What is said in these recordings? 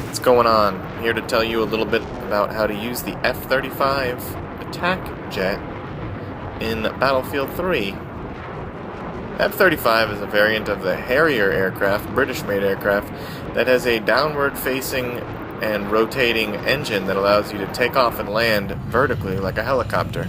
What's going on? Here to tell you a little bit about how to use the F-35 attack jet in Battlefield 3. F-35 is a variant of the Harrier aircraft, British-made aircraft, that has a downward-facing and rotating engine that allows you to take off and land vertically like a helicopter.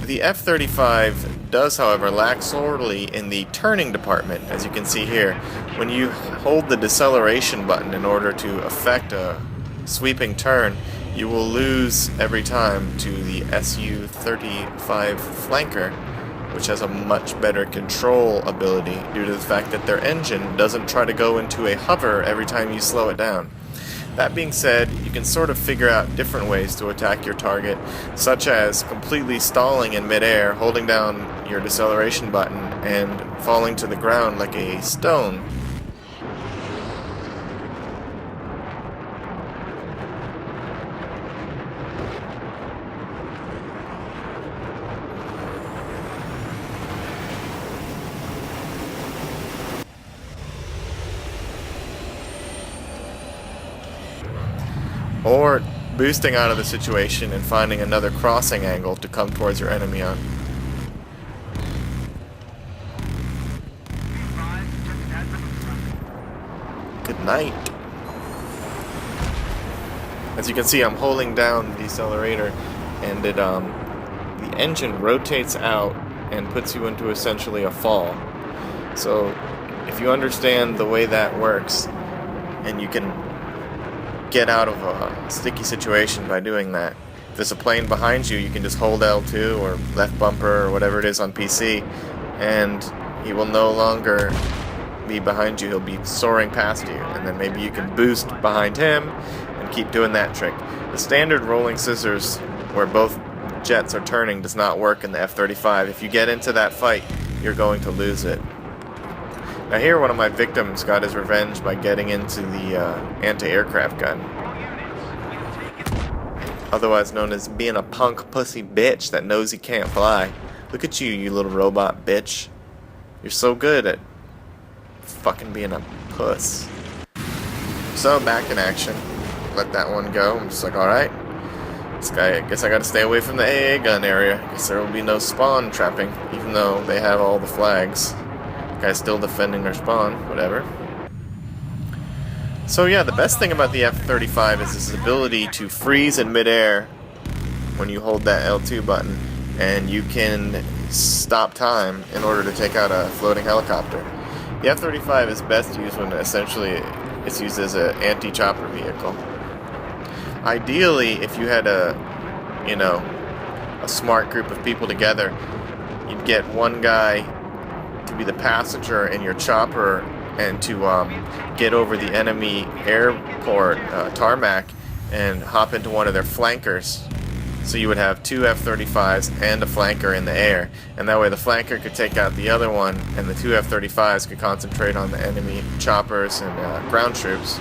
The F-35 does, however, lack sorely in the turning department, as you can see here. When you hold the deceleration button in order to effect a sweeping turn, you will lose every time to the Su-35 flanker, which has a much better control ability due to the fact that their engine doesn't try to go into a hover every time you slow it down. That being said, you can sort of figure out different ways to attack your target, such as completely stalling in midair, holding down your deceleration button, and falling to the ground like a stone. Or boosting out of the situation and finding another crossing angle to come towards your enemy on. Good night. As you can see, I'm holding down the decelerator, and the engine rotates out and puts you into essentially a fall. So if you understand the way that works, and you can get out of a sticky situation by doing that. If there's a plane behind you, you can just hold L2 or left bumper or whatever it is on PC, and he will no longer be behind you. He'll be soaring past you, and then maybe you can boost behind him and keep doing that trick. The standard rolling scissors, where both jets are turning, does not work in the F-35. If you get into that fight, you're going to lose it. Now here, one of my victims got his revenge by getting into the anti-aircraft gun. Otherwise known as being a punk pussy bitch that knows he can't fly. Look at you, you little robot bitch. You're so good at fucking being a puss. So, back in action. Let that one go. I'm just like, alright. This guy, I guess I gotta stay away from the AA gun area. I guess there will be no spawn trapping, even though they have all the flags. Guy's still defending their spawn, whatever. So yeah, the best thing about the F-35 is its ability to freeze in midair when you hold that L2 button, and you can stop time in order to take out a floating helicopter. The F-35 is best used when essentially it's used as an anti-chopper vehicle. Ideally, if you had a smart group of people together, you'd get one guy to be the passenger in your chopper and to get over the enemy airport tarmac and hop into one of their flankers. So you would have two F-35s and a flanker in the air, and that way the flanker could take out the other one, and the two F-35s could concentrate on the enemy choppers and ground troops.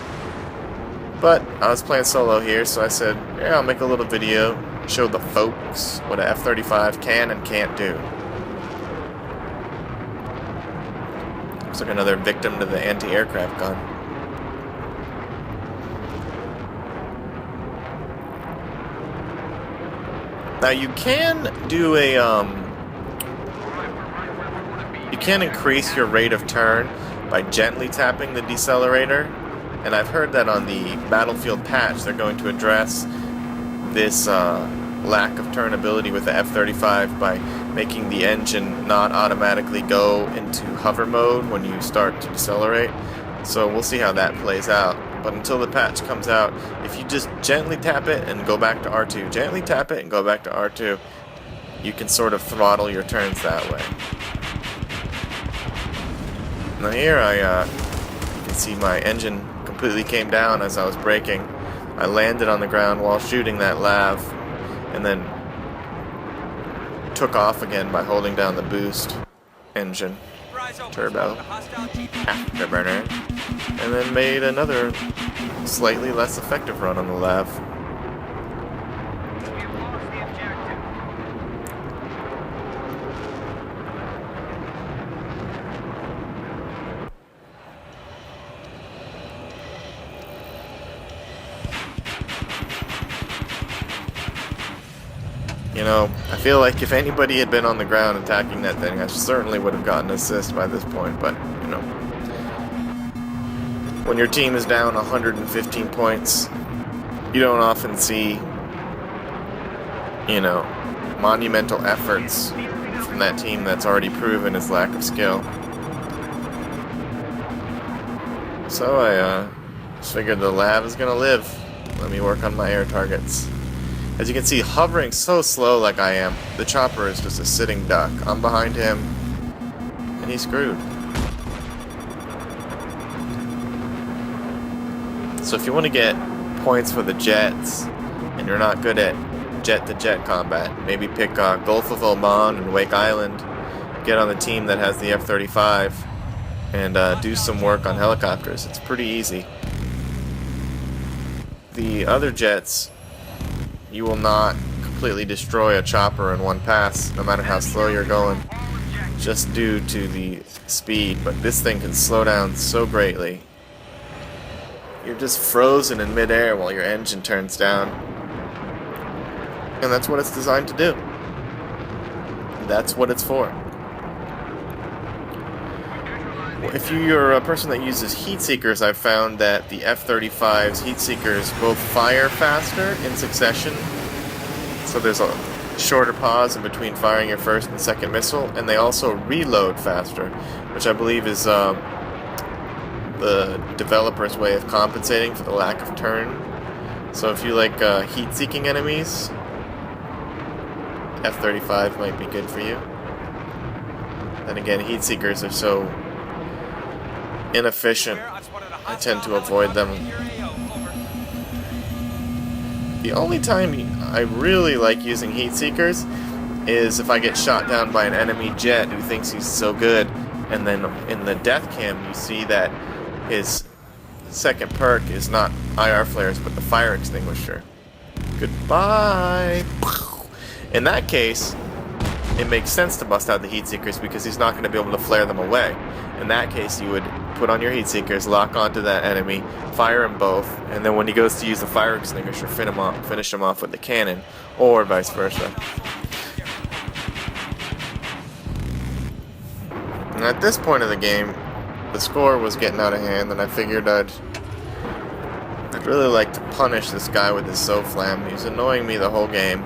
But I was playing solo here, so I said, yeah, I'll make a little video, show the folks what a F-35 can and can't do. Looks like another victim to the anti-aircraft gun. Now you can do a you can increase your rate of turn by gently tapping the decelerator, and I've heard that on the Battlefield patch they're going to address this lack of turnability with the F-35 by making the engine not automatically go into hover mode when you start to decelerate. So we'll see how that plays out. But until the patch comes out, if you just gently tap it and go back to R2, gently tap it and go back to R2, you can sort of throttle your turns that way. Now here you can see my engine completely came down as I was braking. I landed on the ground while shooting that lav, and then took off again by holding down the boost engine turbo afterburner, and then made another slightly less effective run on the lav. You know, I feel like if anybody had been on the ground attacking that thing, I certainly would have gotten an assist by this point, but, you know. When your team is down 115 points, you don't often see, you know, monumental efforts from that team that's already proven its lack of skill. So I just figured the lab is gonna live. Let me work on my air targets. As you can see, hovering so slow like I am, the chopper is just a sitting duck. I'm behind him, and he's screwed. So if you want to get points for the jets, and you're not good at jet-to-jet combat, maybe pick Gulf of Oman and Wake Island, get on the team that has the F-35, and do some work on helicopters. It's pretty easy. The other jets, you will not completely destroy a chopper in one pass, no matter how slow you're going, just due to the speed. But this thing can slow down so greatly. You're just frozen in midair while your engine turns down. And that's what it's designed to do. That's what it's for. If you're a person that uses heat seekers, I've found that the F-35's heat seekers both fire faster in succession, so there's a shorter pause in between firing your first and second missile, and they also reload faster, which I believe is the developer's way of compensating for the lack of turn. So if you like heat-seeking enemies, F-35 might be good for you. Then again, heat seekers are so inefficient, I tend to avoid them. The only time I really like using heat seekers is if I get shot down by an enemy jet who thinks he's so good, and then in the death cam you see that his second perk is not IR flares but the fire extinguisher. Goodbye! In that case, it makes sense to bust out the heat seekers because he's not going to be able to flare them away. In that case, you would put on your heat seekers, lock onto that enemy, fire him both, and then when he goes to use the fire extinguisher, finish him off with the cannon, or vice versa. And at this point of the game, the score was getting out of hand, and I figured I'd really like to punish this guy with his SOFLAM. He was annoying me the whole game,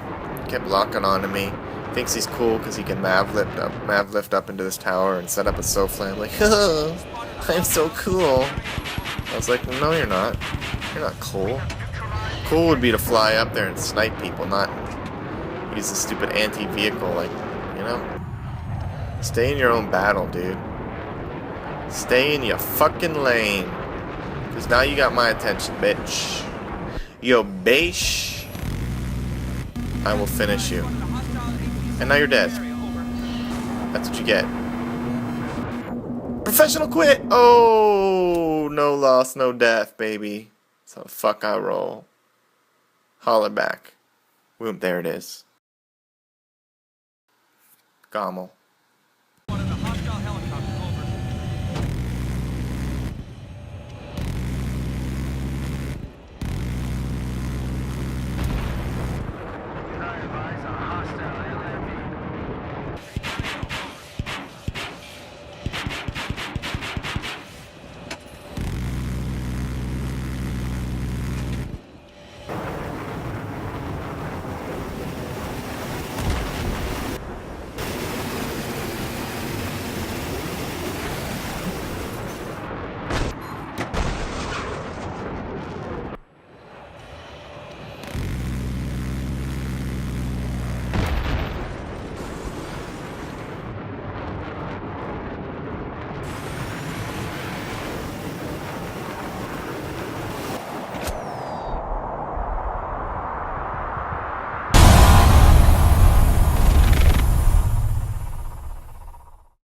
kept locking onto me. Thinks he's cool because he can nav lift up into this tower and set up a SOFLAM. Like, oh, I'm so cool. I was like, no, you're not. You're not cool. Cool would be to fly up there and snipe people, not use a stupid anti-vehicle. Like, you know, stay in your own battle, dude. Stay in your fucking lane. Because now you got my attention, bitch. Yo, bitch. I will finish you. And now you're dead. That's what you get. Professional quit! Oh, no loss, no death, baby. So the fuck I roll. Holler back. Boom, there it is. Gommel.